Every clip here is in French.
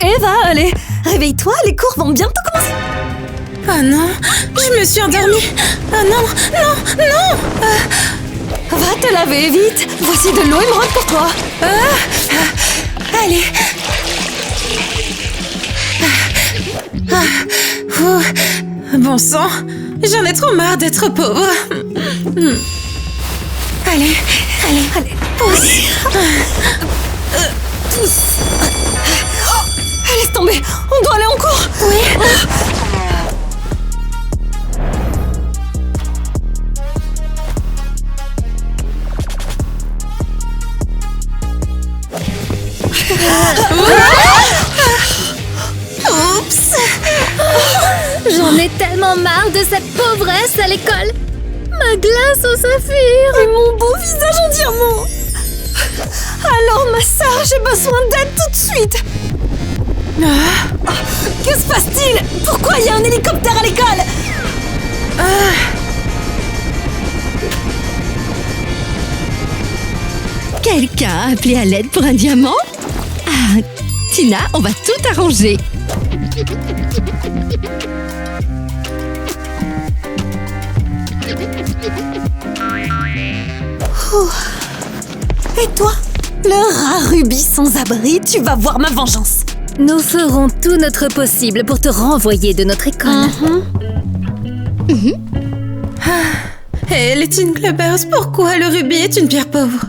Eva, allez, réveille-toi, les cours vont bientôt commencer. Oh non, je me suis endormie. Oh non, non, non. Va te laver, vite. Voici de l'eau émeraude pour toi. Allez. Bon sang, j'en ai trop marre d'être pauvre. Allez, Pousse. Pousse. Laisse tomber, on doit aller en cours. oui. Oups. J'en ai tellement marre de cette pauvresse à l'école. Ma glace au saphir. Et mon beau visage en diamant. Alors, ma sœur, j'ai besoin d'aide tout de suite. Que se passe-t-il? Pourquoi il y a un hélicoptère à l'école? Quelqu'un a appelé à l'aide pour un diamant? Ah, Tina, on va tout arranger. Et toi? Le rat Ruby sans abri, tu vas voir ma vengeance. Nous ferons tout notre possible pour te renvoyer de notre école. Et les Teen Clubbers, pourquoi le rubis est une pierre pauvre?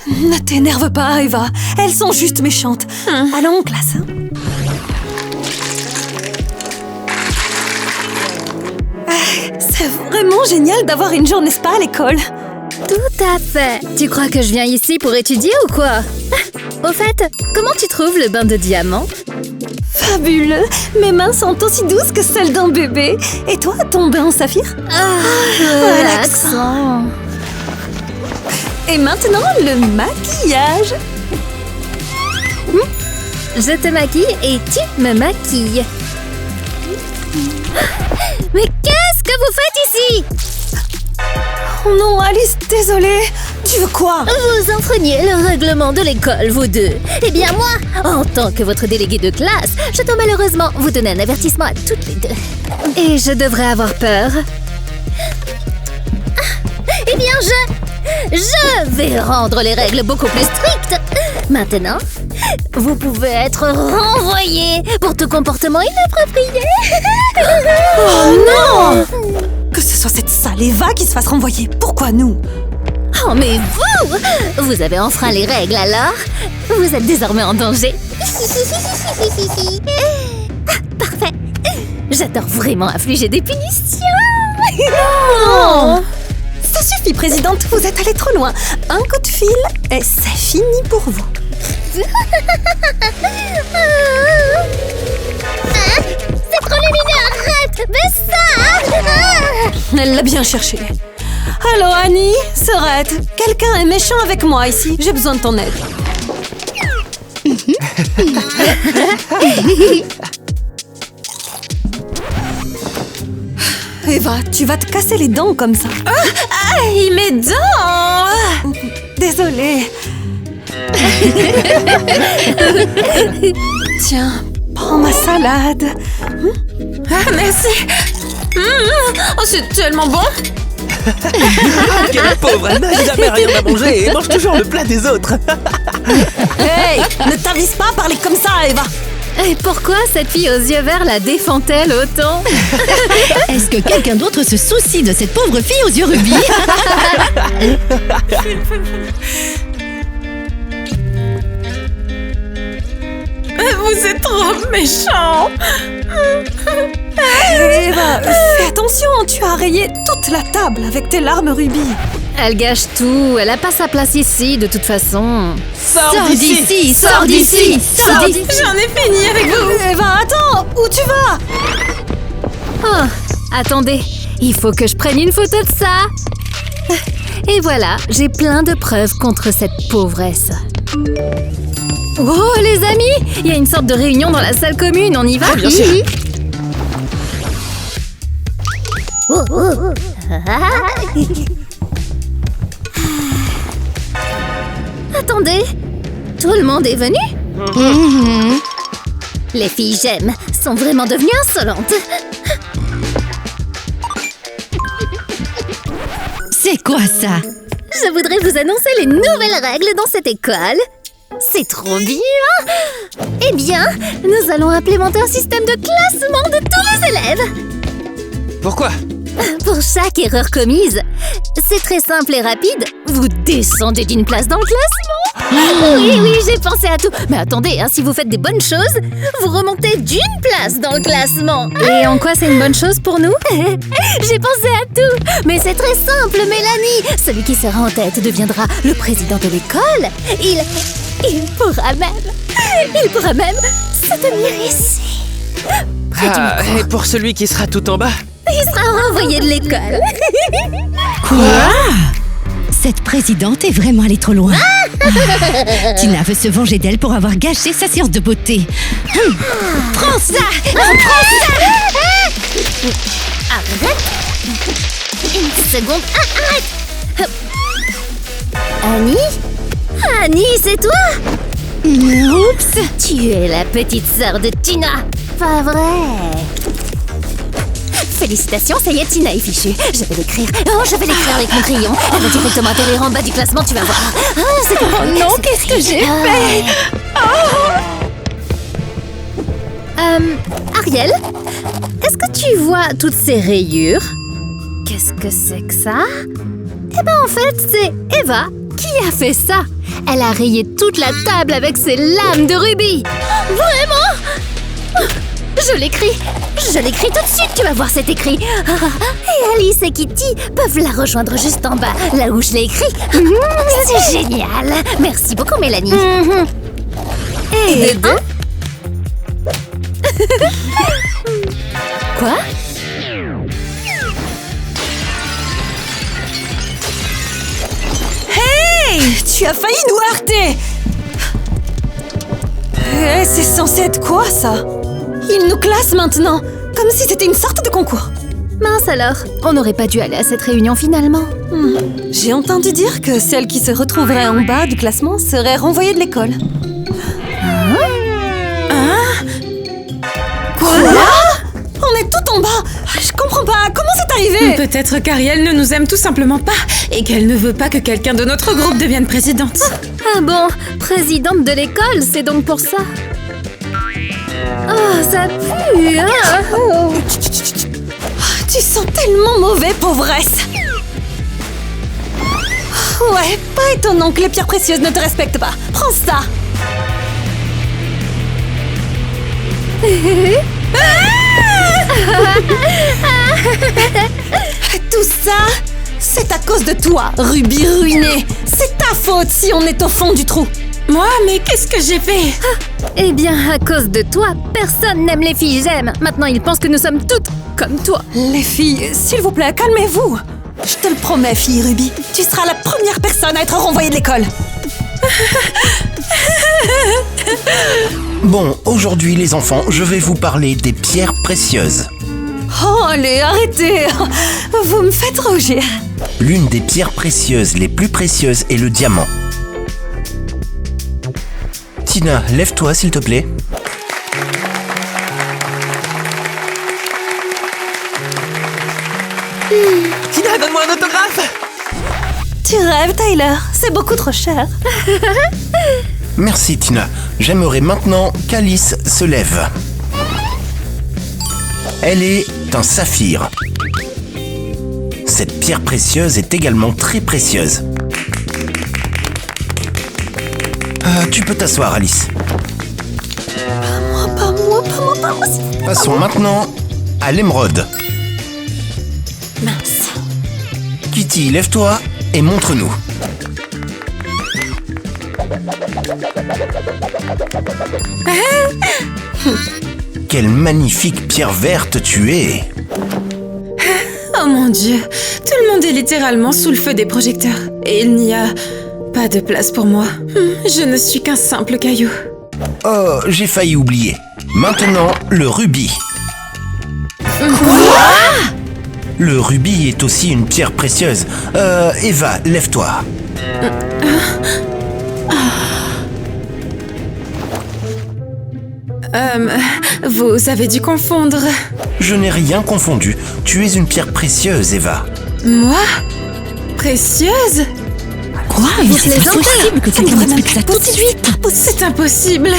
Ne t'énerve pas, Eva. Elles sont juste méchantes. Allons en classe. C'est vraiment génial d'avoir une journée spa à l'école. Tout à fait. Tu crois que je viens ici pour étudier ou quoi? Au fait, comment tu trouves le bain de diamant? Fabuleux. Mes mains sont aussi douces que celles d'un bébé. Et toi, ton bain en saphir? Relaxant. Et maintenant, le maquillage. Je te maquille et tu me maquilles. Mais qu'est-ce que vous faites ici? Oh non, Alice, désolée. Tu veux quoi? Vous enfreignez le règlement de l'école, vous deux. Eh bien moi, en tant que votre déléguée de classe, je dois malheureusement vous donner un avertissement à toutes les deux. Et je devrais avoir peur. Eh bien je vais rendre les règles beaucoup plus strictes. Maintenant, vous pouvez être renvoyé pour tout comportement inapproprié. Oh non! Que ce soit cette sale Eva qui se fasse renvoyer. Pourquoi nous? Oh mais vous avez enfreint les règles alors? Vous êtes désormais en danger. Ah, parfait. J'adore vraiment infliger des punitions. Oh! Ça suffit, présidente. Vous êtes allée trop loin. Un coup de fil et c'est fini pour vous. C'est trop lumineux, arrête. Baisse ça. Elle l'a bien cherché. Allô, Annie? Serette, quelqu'un est méchant avec moi ici. J'ai besoin de ton aide. Eva, tu vas te casser les dents comme ça. Aïe, mes dents! Désolée. Tiens, prends ma salade. Ah, merci! Oh, c'est tellement bon! Quelle pauvre, elle n'a jamais rien à manger et mange toujours le plat des autres. Hey, ne t'avise pas à parler comme ça, Eva. Et pourquoi cette fille aux yeux verts la défend-elle autant? Est-ce que quelqu'un d'autre se soucie de cette pauvre fille aux yeux rubis? Vous êtes trop méchants! Eva, fais attention, tu as rayé toute la table avec tes larmes rubis. Elle gâche tout, elle a pas sa place ici de toute façon. Sors d'ici! Sors d'ici! Sors d'ici! J'en ai fini avec vous! Eva, attends, où tu vas? Oh, attendez, il faut que je prenne une photo de ça. Et voilà, j'ai plein de preuves contre cette pauvresse. Oh les amis, il y a une sorte de réunion dans la salle commune, on y va? Bien sûr. Attendez, tout le monde est venu? Les filles j'aime sont vraiment devenues insolentes. C'est quoi ça? Je voudrais vous annoncer les nouvelles règles dans cette école. C'est trop bien! Eh bien, nous allons implémenter un système de classement de tous les élèves. Pourquoi? Pour chaque erreur commise, c'est très simple et rapide. Vous descendez d'une place dans le classement. Oui, j'ai pensé à tout. Mais attendez, hein, si vous faites des bonnes choses, vous remontez d'une place dans le classement. Et en quoi c'est une bonne chose pour nous? J'ai pensé à tout. Mais c'est très simple, Mélanie. Celui qui sera en tête deviendra le président de l'école. Il pourra même se tenir ici. Et pour celui qui sera tout en bas? Il sera renvoyé de l'école. Quoi? Cette présidente est vraiment allée trop loin. Tina veut se venger d'elle pour avoir gâché sa séance de beauté. Prends ça! Arrête! Une seconde. Arrête! Annie, c'est toi? Oups! Tu es la petite sœur de Tina. Pas vrai? Félicitations, ça y est, Tina est fichue. Je vais l'écrire. Oh, je vais l'écrire avec mon crayon. Elle va directement atterrir en bas du classement, tu vas voir. Oh non, qu'est-ce que j'ai fait? Ariel, est-ce que tu vois toutes ces rayures? Qu'est-ce que c'est que ça? Eh ben en fait, c'est Eva qui a fait ça. Elle a rayé toute la table avec ses lames de rubis. Vraiment? Je l'écris tout de suite, tu vas voir cet écrit. Et Alice et Kitty peuvent la rejoindre juste en bas, là où je l'ai écrit. C'est génial. Merci beaucoup, Mélanie. Et deux. Quoi? Hey! Tu as failli nous heurter! C'est censé être quoi, ça? Il nous classe maintenant, comme si c'était une sorte de concours. Mince alors, on n'aurait pas dû aller à cette réunion finalement. J'ai entendu dire que celle qui se retrouverait en bas du classement serait renvoyée de l'école. Quoi? On est tout en bas! Je comprends pas, comment c'est arrivé? Peut-être qu'Ariel ne nous aime tout simplement pas et qu'elle ne veut pas que quelqu'un de notre groupe devienne présidente. Ah bon, présidente de l'école, c'est donc pour ça? Oh, ça pue, hein? Oh. Tu sens tellement mauvais, pauvresse! Ouais, pas étonnant que les pierres précieuses ne te respectent pas. Prends ça! Tout ça, c'est à cause de toi, Ruby ruinée. C'est ta faute si on est au fond du trou. Moi, mais qu'est-ce que j'ai fait? Eh bien, à cause de toi, personne n'aime les filles j'aime. Maintenant, ils pensent que nous sommes toutes comme toi. Les filles, s'il vous plaît, calmez-vous. Je te le promets, fille Ruby, tu seras la première personne à être renvoyée de l'école. Bon, aujourd'hui les enfants, je vais vous parler des pierres précieuses. Oh, allez, arrêtez. Vous me faites rougir. L'une des pierres précieuses les plus précieuses est le diamant. Tina, lève-toi s'il te plaît. Tina, donne-moi un autographe! Tu rêves, Tyler. C'est beaucoup trop cher. Merci Tina. J'aimerais maintenant qu'Alice se lève. Elle est un saphir. Cette pierre précieuse est également très précieuse. Tu peux t'asseoir, Alice. Pas moi. Passons maintenant à l'émeraude. Mince. Kitty, lève-toi et montre-nous. Quelle magnifique pierre verte tu es! Oh mon Dieu, tout le monde est littéralement sous le feu des projecteurs. Et il n'y a pas de place pour moi. Je ne suis qu'un simple caillou. Oh, j'ai failli oublier. Maintenant, le rubis. Quoi? Le rubis est aussi une pierre précieuse. Eva, lève-toi. Vous avez dû confondre. Je n'ai rien confondu. Tu es une pierre précieuse, Eva. Moi? Précieuse? Quoi? Mais c'est pas possible que tu nous expliques ça tout de suite. C'est impossible.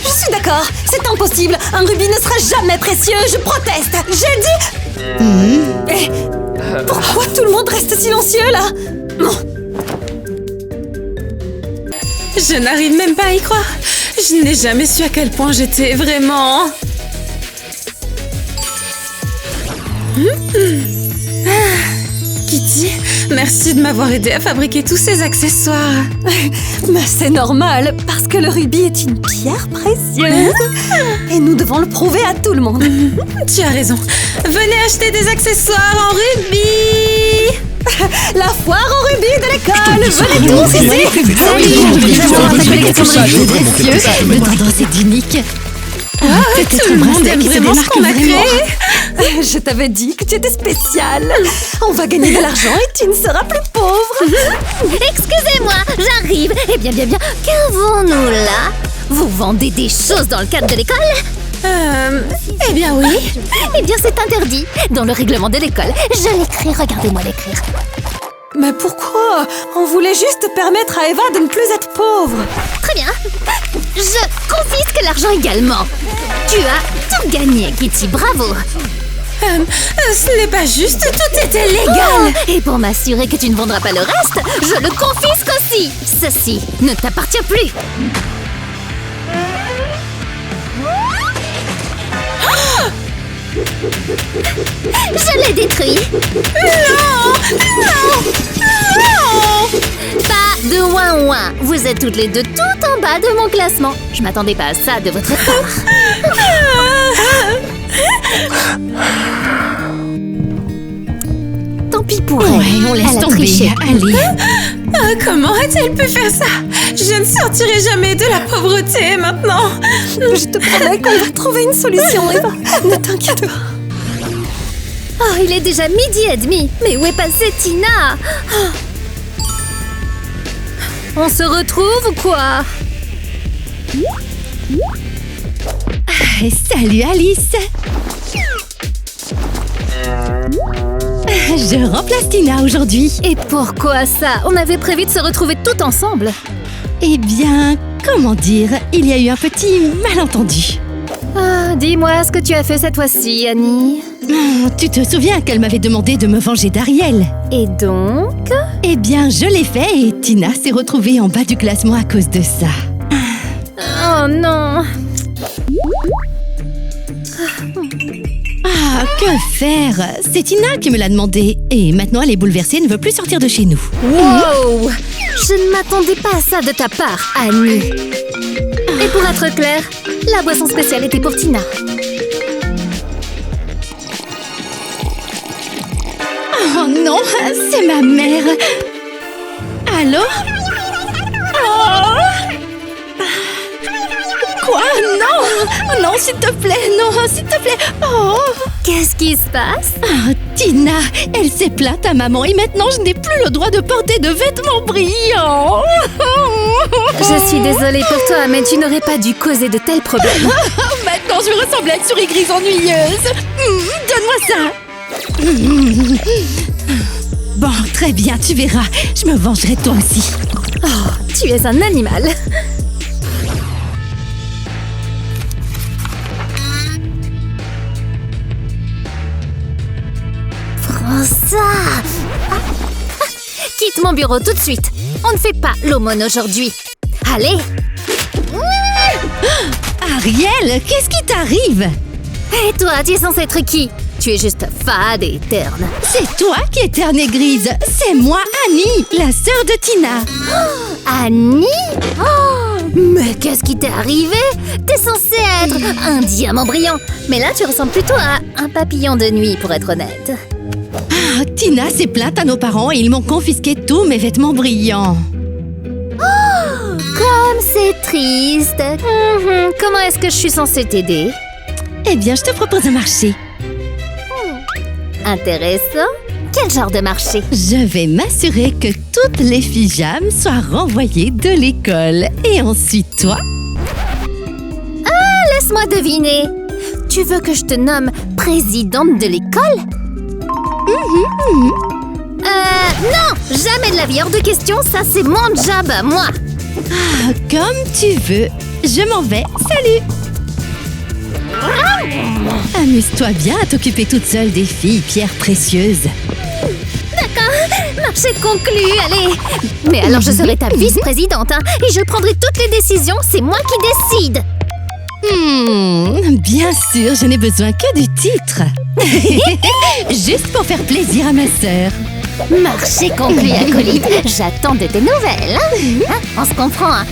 Je suis d'accord, c'est impossible. Un rubis ne sera jamais précieux, je proteste. J'ai dit... Eh, pourquoi tout le monde reste silencieux, là? Je n'arrive même pas à y croire. Je n'ai jamais su à quel point j'étais vraiment... Kitty, merci de m'avoir aidé à fabriquer tous ces accessoires. Mais c'est normal, parce que le rubis est une pierre précieuse. Et nous devons le prouver à tout le monde. Tu as raison. Venez acheter des accessoires en rubis. La foire au rubis de l'école. Venez tous ici. De tendance édinique. Tout le monde aime vraiment ce qu'on a créé. Je t'avais dit que tu étais spéciale. On va gagner de l'argent et tu ne seras plus pauvre. Excusez-moi, j'arrive. Eh bien, qu'avons-nous là? Vous vendez des choses dans le cadre de l'école? Eh bien oui. Eh bien, c'est interdit. Dans le règlement de l'école, je l'écris, regardez-moi l'écrire. Mais pourquoi? On voulait juste permettre à Eva de ne plus être pauvre. Très bien. Je confisque l'argent également. Tu as tout gagné, Kitty, bravo. Ce n'est pas juste, tout était légal. Oh, et pour m'assurer que tu ne vendras pas le reste, je le confisque aussi. Ceci ne t'appartient plus. Je l'ai détruit. Non. Pas de ouin-ouin. Vous êtes toutes les deux tout en bas de mon classement. Je m'attendais pas à ça de votre part. Tant pis pour elle. Ouais, on laisse Elle a tomber. triché. Allez. Comment a-t-elle pu faire ça? Je ne sortirai jamais de la pauvreté maintenant. Je te promets qu'on va trouver une solution, Eva. Ne t'inquiète pas. Oh, il est déjà 12h30. Mais où est passée Tina? Oh. On se retrouve ou quoi? Salut Alice. Je remplace Tina aujourd'hui. Et pourquoi ça? On avait prévu de se retrouver tout ensemble. Eh bien, comment dire, il y a eu un petit malentendu. Ah, dis-moi ce que tu as fait cette fois-ci, Annie. Tu te souviens qu'elle m'avait demandé de me venger d'Ariel? Et donc? Eh bien, je l'ai fait et Tina s'est retrouvée en bas du classement à cause de ça. Oh non. Ah, que faire? C'est Tina qui me l'a demandé. Et maintenant, elle est bouleversée et ne veut plus sortir de chez nous. Wow! Je ne m'attendais pas à ça de ta part, Annie. Et pour être clair, la boisson spéciale était pour Tina. Oh non, c'est ma mère. Allô? Oh. Quoi? Non! Non, s'il te plaît, non, s'il te plaît. Oh. Qu'est-ce qui se passe? Oh, Tina, elle s'est plainte à maman et maintenant je n'ai plus le droit de porter de vêtements brillants. Je suis désolée pour toi, mais tu n'aurais pas dû causer de tels problèmes. Maintenant, je ressemble à une souris grise ennuyeuse. Donne-moi ça. Bon, très bien, tu verras. Je me vengerai toi aussi. Oh, tu es un animal. Prends ça. Quitte mon bureau tout de suite. On ne fait pas l'aumône aujourd'hui. Allez. Ariel, qu'est-ce qui t'arrive? Et toi, tu es censé être qui? Tu es juste fade et terne. C'est toi qui es terne et grise. C'est moi, Annie, la sœur de Tina. Annie? Oh, mais qu'est-ce qui t'est arrivé? T'es censée être un diamant brillant. Mais là, tu ressembles plutôt à un papillon de nuit, pour être honnête. Ah, Tina s'est plainte à nos parents et ils m'ont confisqué tous mes vêtements brillants. Comme c'est triste. Comment est-ce que je suis censée t'aider? Eh bien, je te propose un marché. Intéressant. Quel genre de marché? Je vais m'assurer que toutes les pyjamas soient renvoyées de l'école. Et ensuite, toi? Laisse Laisse-moi deviner. Tu veux que je te nomme présidente de l'école? Non! Jamais de la vie, hors de question, ça c'est mon job, moi! Ah, comme tu veux. Je m'en vais. Salut. Amuse-toi bien à t'occuper toute seule des filles pierres précieuses. Marché conclu, allez! Mais alors je serai ta vice-présidente, hein, et je prendrai toutes les décisions, c'est moi qui décide! Bien sûr, je n'ai besoin que du titre. Juste pour faire plaisir à ma sœur. Marché conclu, acolyte, j'attends de tes nouvelles, hein? On se comprend, hein?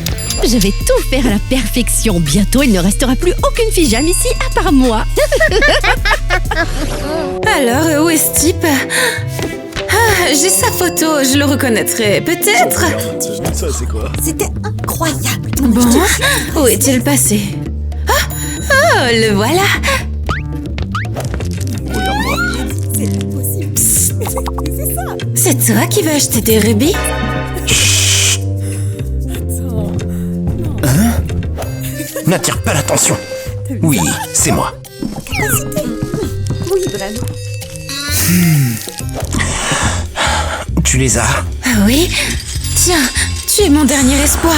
Je vais tout faire à la perfection. Bientôt, il ne restera plus aucune fille ici à part moi. Alors, où est ce type? Ah, j'ai sa photo, je le reconnaîtrai, peut-être? Ça, c'est quoi? C'était incroyable. Bon, où est-il passé? Ah, oh, le voilà! Regarde-moi. C'est toi qui veux acheter des rubis? N'attire pas l'attention. Oui, c'est moi. Oui, vraiment. Tu les as? Ah oui? Tiens, tu es mon dernier espoir.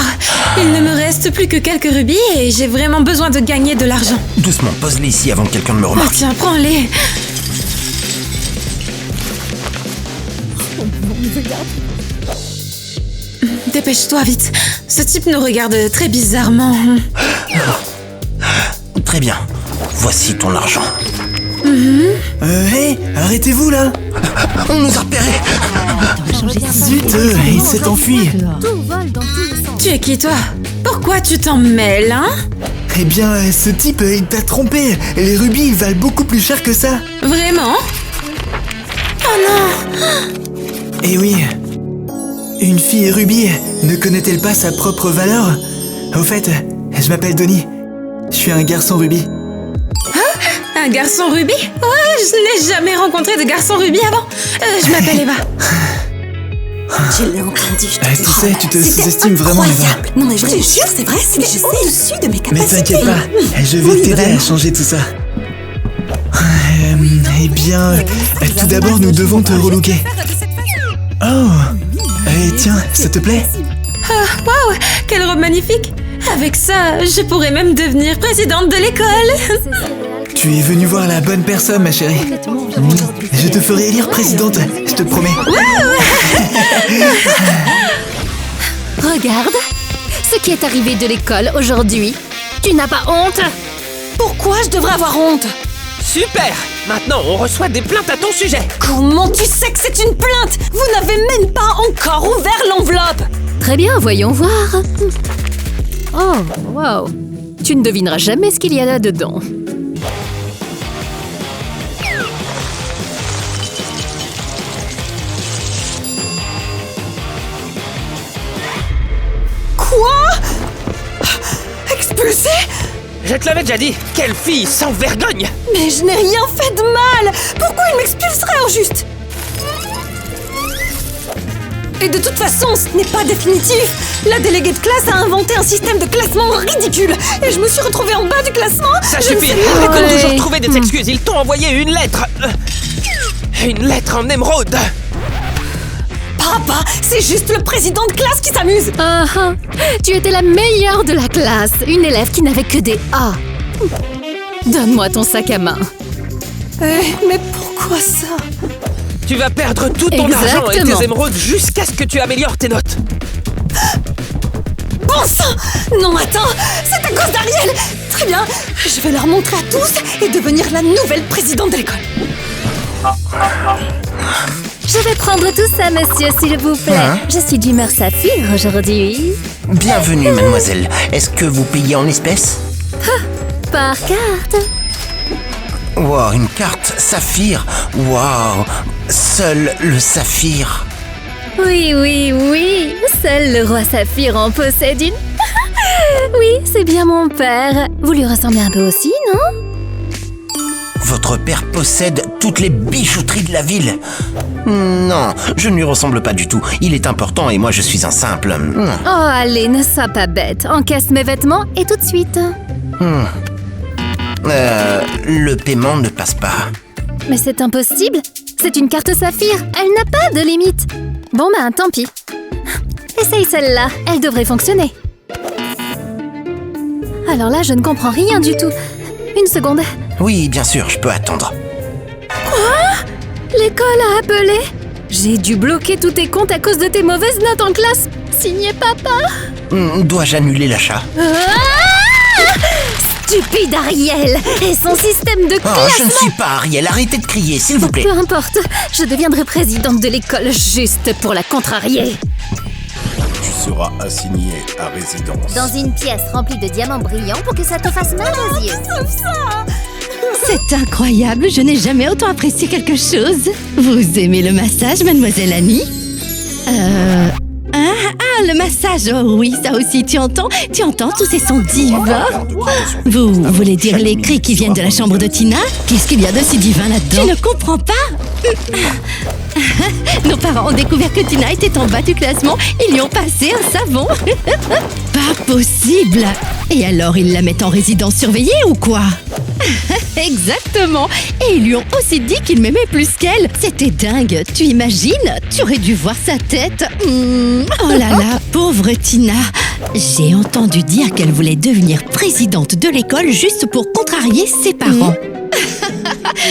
Il ne me reste plus que quelques rubis et j'ai vraiment besoin de gagner de l'argent. Doucement, pose-les ici avant que quelqu'un ne me Oh remarque. tiens, prends-les. Dépêche-toi vite. Ce type nous regarde très bizarrement. Très bien. Voici ton argent. Hé, arrêtez-vous là! On nous a repérés. Zut, il s'est enfui. Tout vole dans tous les sens. Tu es qui toi? Pourquoi tu t'en mêles, hein? Eh bien, ce type, il t'a trompé. Les rubis, ils valent beaucoup plus cher que ça. Vraiment? Oh non! Eh oui. Une fille rubis ne connaît-elle pas sa propre valeur? Au fait, je m'appelle Donnie. Je suis un garçon rubis. Un garçon rubis? Ouais, je n'ai jamais rencontré de garçon rubis avant. Je m'appelle Eva. Je l'ai entendu. Tu sais, tu te C'était sous-estimes vraiment, Eva. incroyable. Non mais je te jure, c'est vrai, c'était au-dessus de mes Mais capacités. t'inquiète pas, je vais Oui, t'aider à vraiment. changer tout ça. Eh bien, tout d'abord, nous devons te relooker. Oh, tiens, ça te plaît? Waouh, quelle robe magnifique! Avec ça, je pourrais même devenir présidente de l'école. Tu es venue voir la bonne personne, ma chérie. Je te ferai élire présidente, je te promets. Regarde ce qui est arrivé de l'école aujourd'hui. Tu n'as pas honte? Pourquoi je devrais avoir honte? Super! Maintenant, on reçoit des plaintes à ton sujet. Comment tu sais que c'est une plainte? Vous n'avez même pas encore ouvert l'enveloppe. Très bien, voyons voir. Oh, wow. Tu ne devineras jamais ce qu'il y a là-dedans. Quoi? Expulsé? Je te l'avais déjà dit, quelle fille sans vergogne! Mais je n'ai rien fait de mal. Pourquoi il m'expulserait au juste? Et de toute façon, ce n'est pas définitif. La déléguée de classe a inventé un système de classement ridicule. Et je me suis retrouvée en bas du classement. Ça Je ne suffit! sais pas. Arrête de toujours trouver des excuses, ils t'ont envoyé une lettre! Une lettre en émeraude! Papa, c'est juste le président de classe qui s'amuse. Ah ah. Tu étais la meilleure de la classe, une élève qui n'avait que des A. Donne-moi ton sac à main. Mais pourquoi ça? Tu vas perdre tout ton argent et Exactement. tes émeraudes jusqu'à ce que tu améliores tes notes. Bon sang! Non, attends, c'est à cause d'Ariel. Très bien, je vais leur montrer à tous et devenir la nouvelle présidente de l'école. Je vais prendre tout ça, monsieur, s'il vous plaît. Hein? Je suis d'humeur saphir aujourd'hui. Bienvenue, mademoiselle. Est-ce que vous payez en espèces? Par carte. Wow, une carte saphir. Wow, seul le saphir. Oui, oui, oui. Seul le roi saphir en possède une. Oui, c'est bien mon père. Vous lui ressemblez un peu aussi, non? Votre père possède toutes les bijouteries de la ville. Non, je ne lui ressemble pas du tout. Il est important et moi je suis un simple. Oh, allez, ne sois pas bête. Encaisse mes vêtements et tout de suite. Le paiement ne passe pas. Mais c'est impossible. C'est une carte saphir. Elle n'a pas de limite. Bon ben, tant pis. Essaye celle-là. Elle devrait fonctionner. Alors là, je ne comprends rien du tout. Une seconde. Oui, bien sûr, je peux attendre. L'école a appelé. J'ai dû bloquer tous tes comptes à cause de tes mauvaises notes en classe. Signé papa. Dois-je annuler l'achat? Stupide Ariel et son système de Oh, classement. je ne suis pas Ariel, arrêtez de crier, s'il vous plaît. Peu importe, je deviendrai présidente de l'école juste pour la contrarier. Tu seras assigné à résidence. Dans une pièce remplie de diamants brillants pour que ça te fasse mal aux yeux. C'est incroyable, je n'ai jamais autant apprécié quelque chose. Vous aimez le massage, mademoiselle Annie? Le massage, oh oui, ça aussi, tu entends tous ces sons divins? Vous voulez dire les cris qui viennent de la chambre de Tina? Qu'est-ce qu'il y a de si divin là-dedans? Je ne comprends pas. Nos parents ont découvert que Tina était en bas du classement. Ils lui ont passé un savon. Pas possible. Et alors, ils la mettent en résidence surveillée ou quoi? Exactement. Et ils lui ont aussi dit qu'il m'aimait plus qu'elle. C'était dingue. Tu imagines? Tu aurais dû voir sa tête. Oh là là, pauvre Tina. J'ai entendu dire qu'elle voulait devenir présidente de l'école juste pour contrarier ses parents.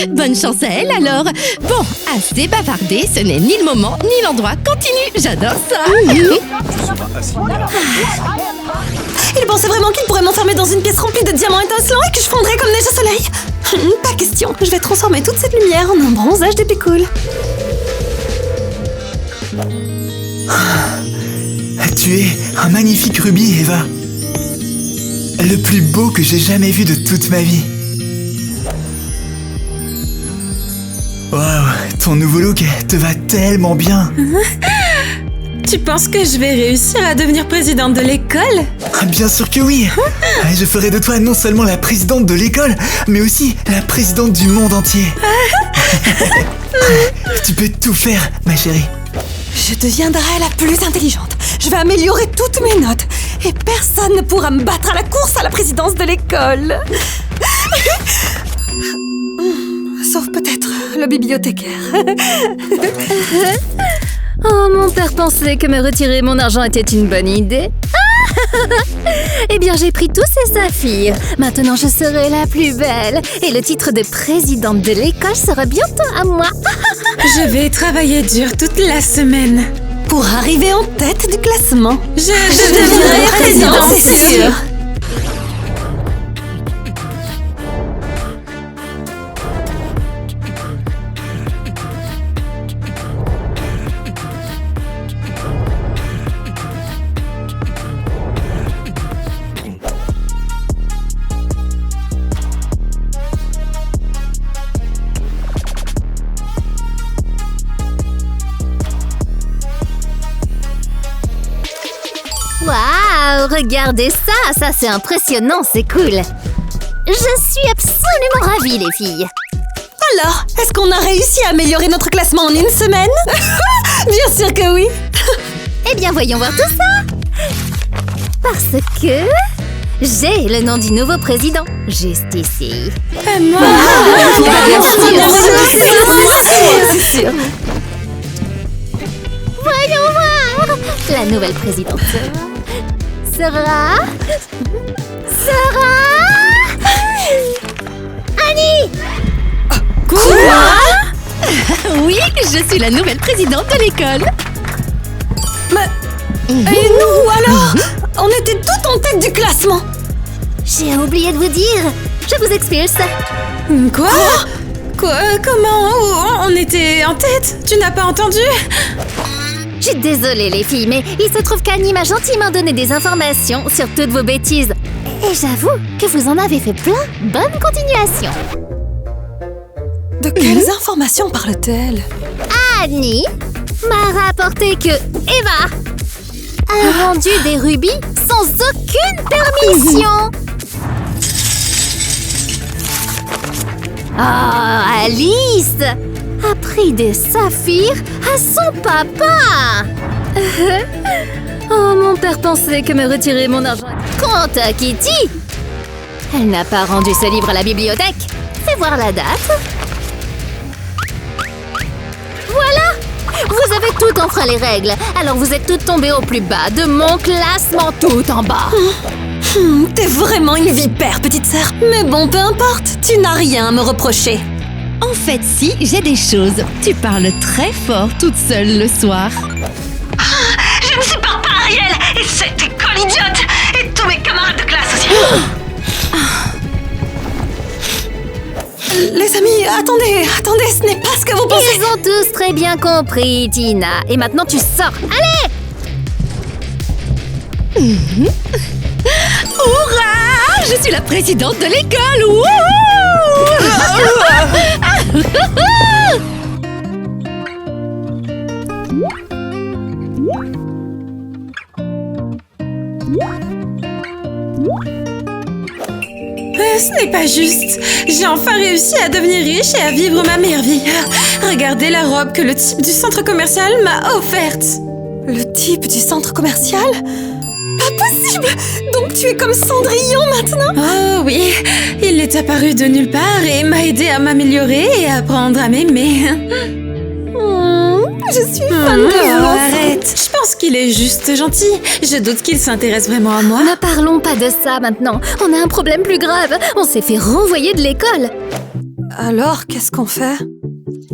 Bonne chance à elle alors. Bon, assez bavardé, ce n'est ni le moment ni l'endroit. Continue, j'adore ça. Tu seras assigné à résidence. Il pensait vraiment qu'il pourrait m'enfermer dans une pièce remplie de diamants étincelants et que je fondrais comme neige au soleil. Pas question, je vais transformer toute cette lumière en un bronzage de pécule. Tu es un magnifique rubis, Eva. Le plus beau que j'ai jamais vu de toute ma vie. Waouh, ton nouveau look te va tellement bien. Tu penses que je vais réussir à devenir présidente de l'école? Ah, bien sûr que oui. Je ferai de toi non seulement la présidente de l'école, mais aussi la présidente du monde entier. Tu peux tout faire, ma chérie. Je deviendrai la plus intelligente. Je vais améliorer toutes mes notes. Et personne ne pourra me battre à la course à la présidence de l'école. Sauf peut-être le bibliothécaire. Oh, mon père pensait que me retirer mon argent était une bonne idée. Eh bien, j'ai pris tous ces saphirs. Maintenant, je serai la plus belle. Et le titre de présidente de l'école sera bientôt à moi. Je vais travailler dur toute la semaine. Pour arriver en tête du classement. Je deviendrai présidente, c'est sûr. Waouh, regardez ça, ça c'est impressionnant, c'est cool. Je suis absolument ravie, les filles. Alors, est-ce qu'on a réussi à améliorer notre classement en une semaine? Bien sûr que oui. Eh bien, voyons voir tout ça. Parce que j'ai le nom du nouveau président, juste ici. Moi. C'est sûr. Voyons voir. La nouvelle présidente sera Annie. Quoi? Oui, je suis la nouvelle présidente de l'école. Et nous alors? On était toutes en tête du classement. J'ai oublié de vous dire. Je vous expulse. Quoi? Comment? On était en tête? Tu n'as pas entendu? Je suis désolée les filles, mais il se trouve qu'Annie m'a gentiment donné des informations sur toutes vos bêtises. Et j'avoue que vous en avez fait plein. Bonne continuation. De quelles informations parle-t-elle? Annie m'a rapporté que Eva a vendu des rubis sans aucune permission. Oh, Alice a pris des saphirs à son papa. Oh, mon père pensait que me retirer mon argent. Quant à Kitty, Elle n'a pas rendu ce livre à la bibliothèque. Fais voir la date. Voilà! Vous avez tout enfreint les règles. Alors vous êtes toutes tombées au plus bas de mon classement, tout en bas. T'es vraiment une vipère, petite sœur. Mais bon, peu importe, tu n'as rien à me reprocher. En fait, si, j'ai des choses. Tu parles très fort toute seule le soir. Je ne supporte pas Ariel et cette école idiote et tous mes camarades de classe aussi. Les amis, attendez, ce n'est pas ce que vous pensez. Ils ont tous très bien compris, Tina. Et maintenant tu sors. Allez! Hurrah! Je suis la présidente de l'école. Wouhou! Ce n'est pas juste. J'ai enfin réussi à devenir riche et à vivre ma meilleure vie. Regardez la robe que le type du centre commercial m'a offerte. Le type du centre commercial? Pas possible! Donc tu es comme Cendrillon maintenant? Oh oui, il est apparu de nulle part et m'a aidé à m'améliorer et à apprendre à m'aimer. Je suis fan de vous. Arrête, je pense qu'il est juste gentil. Je doute qu'il s'intéresse vraiment à moi. Ne parlons pas de ça maintenant. On a un problème plus grave. On s'est fait renvoyer de l'école. Alors, qu'est-ce qu'on fait?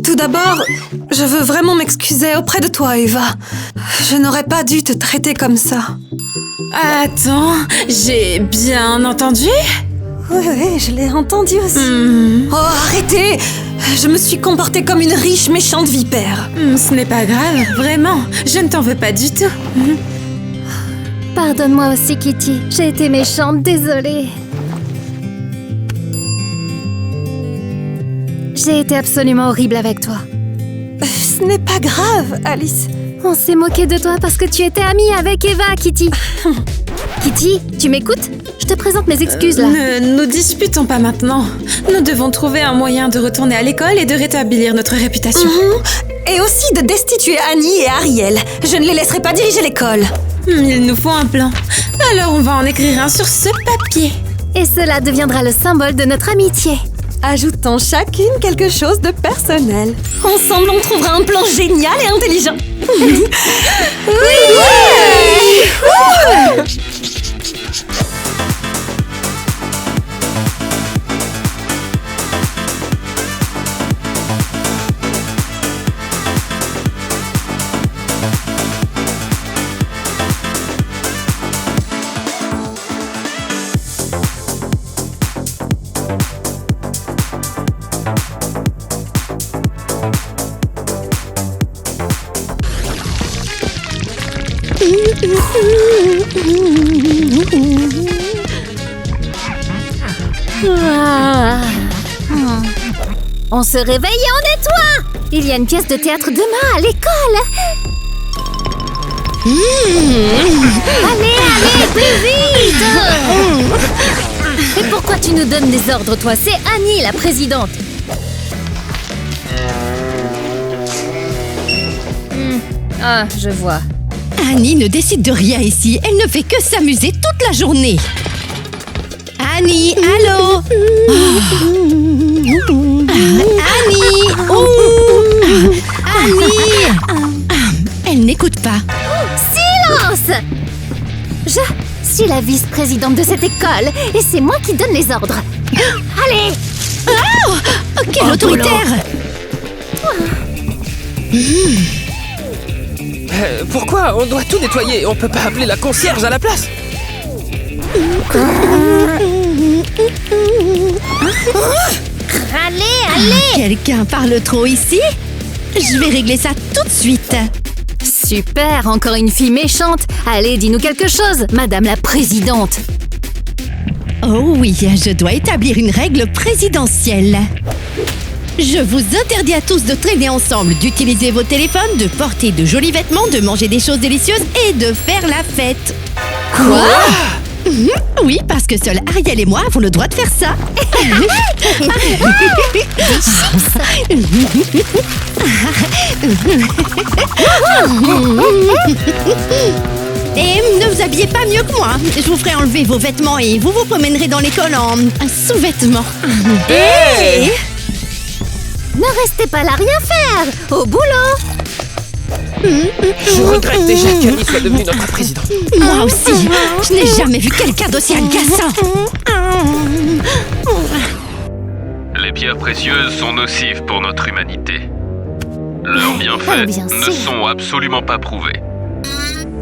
Tout d'abord, je veux vraiment m'excuser auprès de toi, Eva. Je n'aurais pas dû te traiter comme ça. Attends, j'ai bien entendu? Oui, je l'ai entendu aussi. Oh, arrêtez! Je me suis comportée comme une riche méchante vipère. Ce n'est pas grave, vraiment. Je ne t'en veux pas du tout. Pardonne-moi aussi, Kitty. J'ai été méchante, désolée. J'ai été absolument horrible avec toi. Ce n'est pas grave, Alice. On s'est moqué de toi parce que tu étais amie avec Eva, Kitty. Kitty, tu m'écoutes? Je te présente mes excuses, là. Ne nous disputons pas maintenant. Nous devons trouver un moyen de retourner à l'école et de rétablir notre réputation. Et aussi de destituer Annie et Ariel. Je ne les laisserai pas diriger l'école. Il nous faut un plan. Alors on va en écrire un sur ce papier. Et cela deviendra le symbole de notre amitié. Ajoutons chacune quelque chose de personnel. Ensemble, on trouvera un plan génial et intelligent. On se réveille et on nettoie. Il y a une pièce de théâtre demain à l'école. Allez, plus vite. Et pourquoi tu nous donnes des ordres, toi? C'est Annie, la présidente. Ah, je vois. Annie ne décide de rien ici. Elle ne fait que s'amuser toute la journée. Annie, allô? Annie! Annie! Elle n'écoute pas. Silence! Je suis la vice-présidente de cette école et c'est moi qui donne les ordres. Allez! Oh, quel autoritaire! Pourquoi on doit tout nettoyer? On peut pas appeler la concierge à la place? Allez! Quelqu'un parle trop ici? Je vais régler ça tout de suite. Super, encore une fille méchante. Allez, dis-nous quelque chose, Madame la Présidente. Oh oui, je dois établir une règle présidentielle. Je vous interdis à tous de traîner ensemble, d'utiliser vos téléphones, de porter de jolis vêtements, de manger des choses délicieuses et de faire la fête. Quoi? Oui, parce que seuls Ariel et moi avons le droit de faire ça. Et ne vous habillez pas mieux que moi. Je vous ferai enlever vos vêtements et vous vous promènerez dans l'école en sous-vêtements. Hey! Ne restez pas là rien faire. Au boulot. Je regrette déjà qu'Annie soit devenue notre présidente. Moi aussi. Je n'ai jamais vu quelqu'un d'aussi agaçant. Les pierres précieuses sont nocives pour notre humanité. Leurs bienfaits bien ne sûr. sont absolument pas prouvés.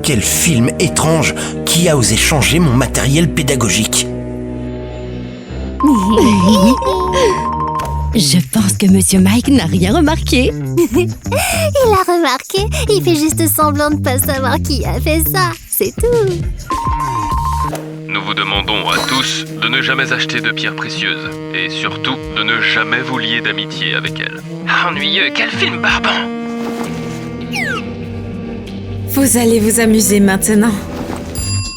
Quel film étrange! Qui a osé changer mon matériel pédagogique? Je pense que Monsieur Mike n'a rien remarqué. Il a remarqué. Il fait juste semblant de pas savoir qui a fait ça. C'est tout. Nous vous demandons à tous de ne jamais acheter de pierres précieuses et surtout de ne jamais vous lier d'amitié avec elles. Ennuyeux, quel film barbant! Vous allez vous amuser maintenant.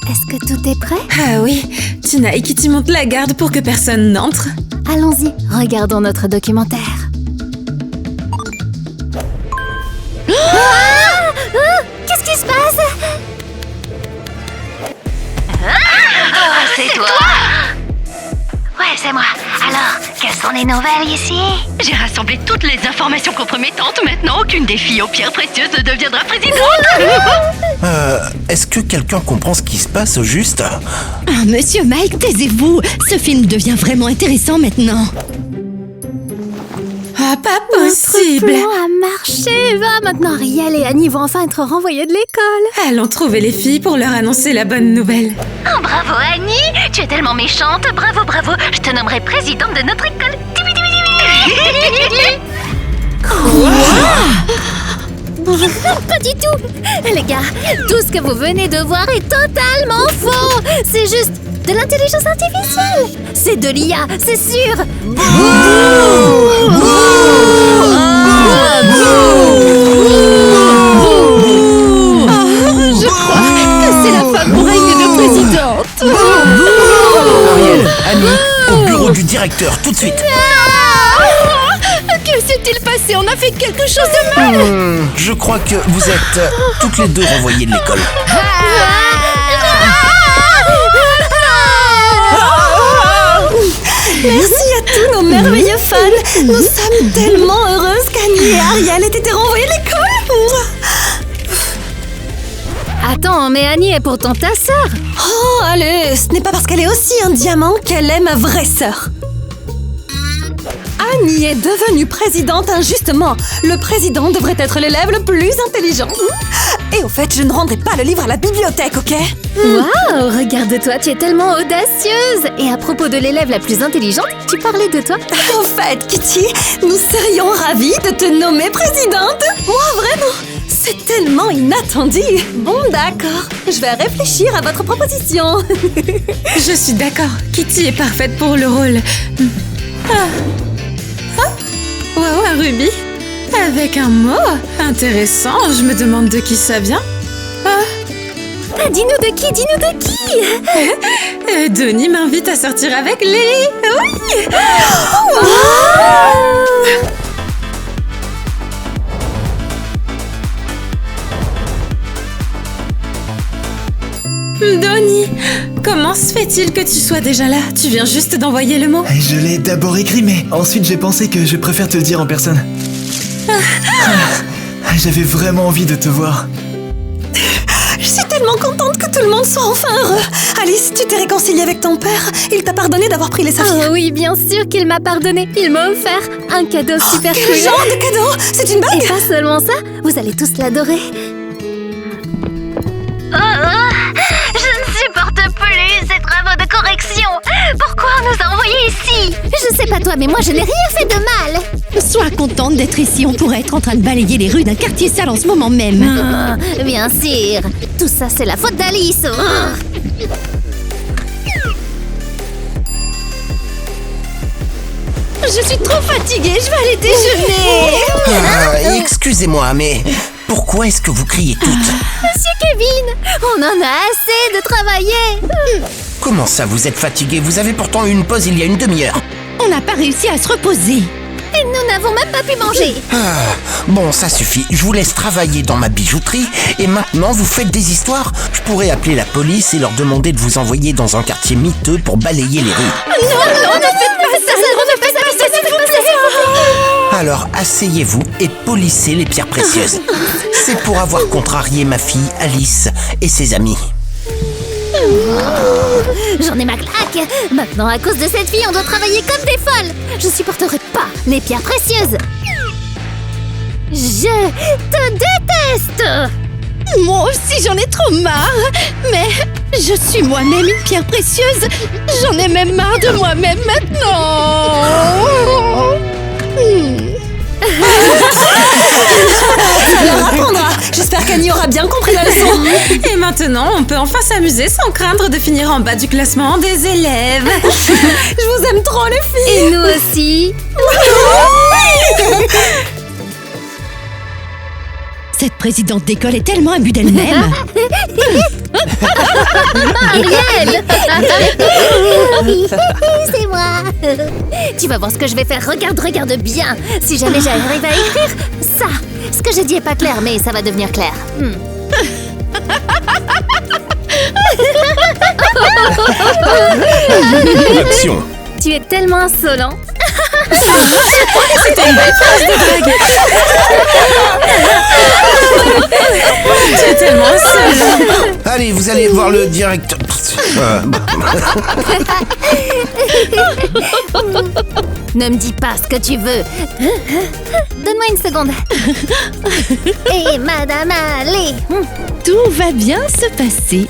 Est-ce que tout est prêt? Ah oui, Tina et Kitty montent la garde pour que personne n'entre. Allons-y, regardons notre documentaire. Qu'est-ce qui se passe? C'est toi! Ouais, c'est moi. Alors, quelles sont les nouvelles ici? J'ai rassemblé toutes les informations compromettantes. Maintenant, aucune des filles aux pierres précieuses ne deviendra présidente. Est-ce que quelqu'un comprend ce qui se passe au juste? Ah, Monsieur Mike, taisez-vous. Ce film devient vraiment intéressant maintenant. Ah, pas possible. Notre plan a marché. Va maintenant, Ariel et Annie vont enfin être renvoyées de l'école. Allons trouver les filles pour leur annoncer la bonne nouvelle. Oh, bravo, Annie! Tu es tellement méchante. Bravo, bravo. Je te nommerai présidente de notre école. Pas du tout. Les gars, tout ce que vous venez de voir est totalement faux. C'est juste de l'intelligence artificielle. C'est de l'IA, c'est sûr. Je crois que c'est la femme pour règne de présidente. Ariel, Annie, au bureau du directeur, tout de suite! Que s'est-il passé? On a fait quelque chose de mal. Je crois que vous êtes toutes les deux renvoyées de l'école. Merci à tous nos merveilleux fans. Nous sommes tellement heureuses qu'Annie et Ariel aient été renvoyées de l'école. Attends, mais Annie est pourtant ta sœur. Oh, allez, ce n'est pas parce qu'elle est aussi un diamant qu'elle est ma vraie sœur. Annie est devenue présidente injustement. Le président devrait être l'élève le plus intelligent. Et au fait, je ne rendrai pas le livre à la bibliothèque, ok? Waouh, regarde-toi, tu es tellement audacieuse. Et à propos de l'élève la plus intelligente, tu parlais de toi? Au fait, Kitty, nous serions ravis de te nommer présidente. Moi, vraiment, c'est tellement inattendu. Bon, d'accord, je vais réfléchir à votre proposition. Je suis d'accord, Kitty est parfaite pour le rôle. Wow, un rubis. Avec un mot intéressant, je me demande de qui ça vient. Dis-nous de qui, dis-nous de qui. Donnie m'invite à sortir avec Lily. Oui. Donnie, comment se fait-il que tu sois déjà là? Tu viens juste d'envoyer le mot. Je l'ai d'abord écrit, mais ensuite j'ai pensé que je préfère te le dire en personne. J'avais vraiment envie de te voir. Je suis tellement contente que tout le monde soit enfin heureux. Alice, tu t'es réconciliée avec ton père. Il t'a pardonné d'avoir pris les saphirs. Oh oui, bien sûr qu'il m'a pardonné. Il m'a offert un cadeau super Quel cool. genre de cadeau? C'est une bague? Et pas seulement ça, vous allez tous l'adorer. Je ne supporte plus ces travaux de correction. Pourquoi on nous a envoyés ici? Je sais pas toi, mais moi je n'ai rien fait de mal. Sois contente d'être ici. On pourrait être en train de balayer les rues d'un quartier sale en ce moment même. Bien sûr. Tout ça, c'est la faute d'Alice. Je suis trop fatiguée. Je vais aller déjeuner. Excusez-moi, mais pourquoi est-ce que vous criez toutes? Monsieur Kevin, on en a assez de travailler. Comment ça, vous êtes fatigué? Vous avez pourtant eu une pause il y a une demi-heure. On n'a pas réussi à se reposer. Et nous n'avons même pas pu manger. Bon, ça suffit. Je vous laisse travailler dans ma bijouterie et maintenant vous faites des histoires. Je pourrais appeler la police et leur demander de vous envoyer dans un quartier miteux pour balayer les rues. Non, ne faites pas ça, ne faites pas ça, s'il vous plaît. Alors asseyez-vous et polissez les pierres précieuses. C'est pour avoir contrarié ma fille Alice et ses amis. J'en ai ma claque. Maintenant, à cause de cette fille, on doit travailler comme des folles. Je supporterai pas les pierres précieuses. Je te déteste. Moi aussi, j'en ai trop marre. Mais je suis moi-même une pierre précieuse. J'en ai même marre de moi-même maintenant. Ça leur apprendra. J'espère qu'Annie aura bien compris la leçon. Et maintenant, on peut enfin s'amuser sans craindre de finir en bas du classement des élèves. Je vous aime trop, les filles. Et nous aussi. Cette présidente d'école est tellement imbue d'elle-même. Ariel. C'est moi. Tu vas voir ce que je vais faire. Regarde bien. Si jamais j'arrive à écrire ça. Ce que j'ai dit est pas clair, mais ça va devenir clair. Action. Tu es tellement insolent. C'était une belle phrase de drague. Tu es tellement seule. Allez, vous allez voir le directeur. Ne me dis pas ce que tu veux. Donne-moi une seconde. Et Madame Allez. Tout va bien se passer.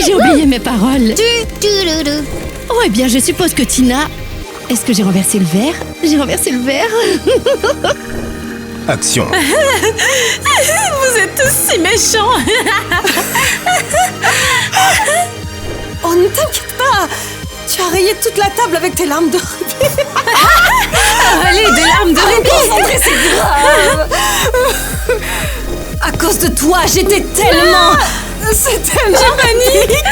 J'ai oublié mes paroles. Oh, eh bien, je suppose que Tina... Est-ce que j'ai renversé le verre? J'ai renversé le verre. Action. Vous êtes tous si méchants. Oh, ne t'inquiète pas. Tu as rayé toute la table avec tes larmes de rubis. Allez, des larmes de rubis. Concentré, c'est grave. À cause de toi, j'étais tellement... C'est tellement panique.